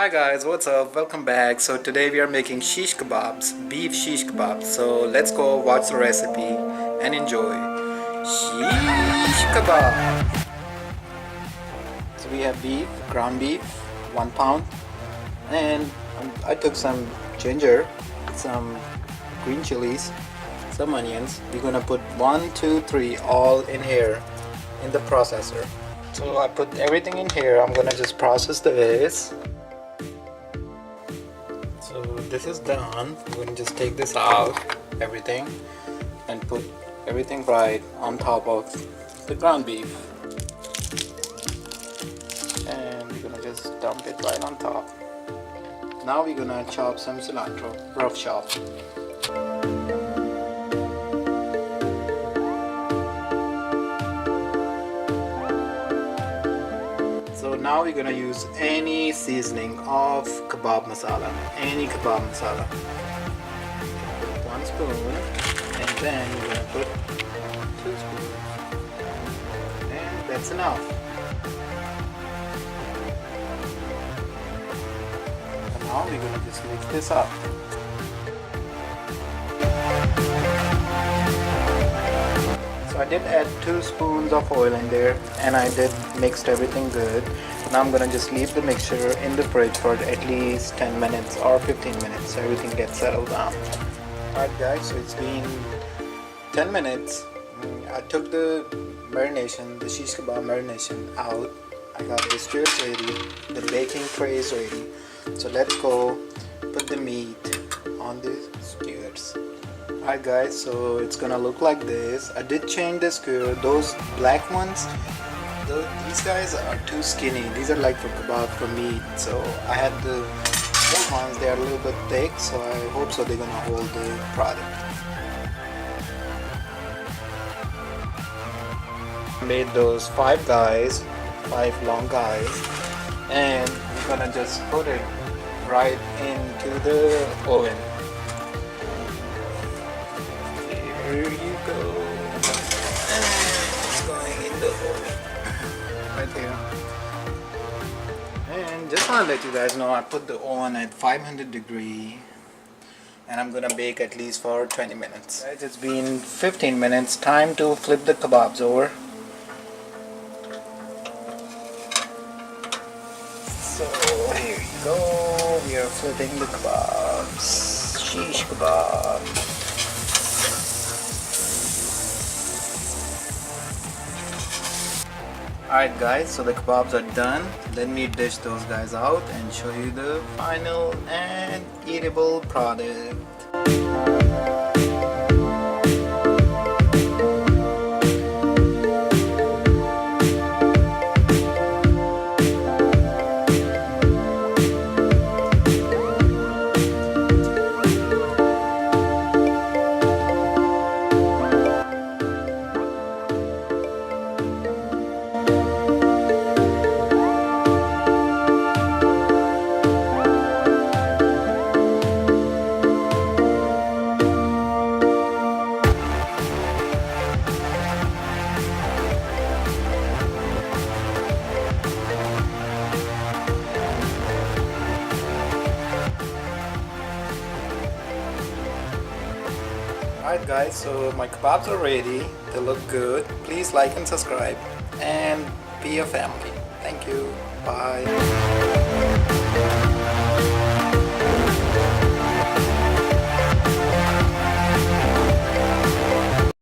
Hi guys, what's up? Welcome back. So today we are making shish kebabs, beef shish kebabs. So let's go watch the recipe and enjoy. Shish kebab. So we have beef, ground beef, 1 pound, and I took some ginger, some green chilies, some onions. We're gonna put 1, 2, 3 all in here in the processor. So I put everything in here. I'm gonna just process this. So this is done. I'm going to just take this out, everything, and put everything right on top of the ground beef. And we're going to just dump it right on top. Now we're going to chop some cilantro, rough chop. So now we're gonna use any seasoning of kebab masala, any kebab masala. Put 1 spoon, and then we're gonna put 2 spoons, and that's enough. And now we're gonna just mix this up. So I did add 2 spoons of oil in there, and I did mixed everything good. Now I'm gonna just leave the mixture in the fridge for at least 10 minutes or 15 minutes so everything gets settled down. Alright guys, so it's been 10 minutes. I took the marination, the shish kebab marination out. I got the skewers ready, the baking tray is ready. So let's go put the meat on the skewers. Alright guys, so it's gonna look like this. I did change the skewer. Those black ones, these guys are too skinny. These are like for kebab, for meat. So I had the old ones, they are a little bit thick, so I hope so they're gonna hold the product. I made those 5 guys, 5 long guys, and we're gonna just put it right into the oven. Here you go. And it's going in the oven. Right there. And just want to let you guys know I put the oven at 500 degree and I'm gonna bake at least for 20 minutes. Guys, it's been 15 minutes. Time to flip the kebabs over. So here you go. We are flipping the kebabs. Shish kebab. Alright guys, so the kebabs are done. Let me dish those guys out and show you the final and eatable product. Alright guys, so my kebabs are ready. They look good. Please like and subscribe and be a family. Thank you. Bye.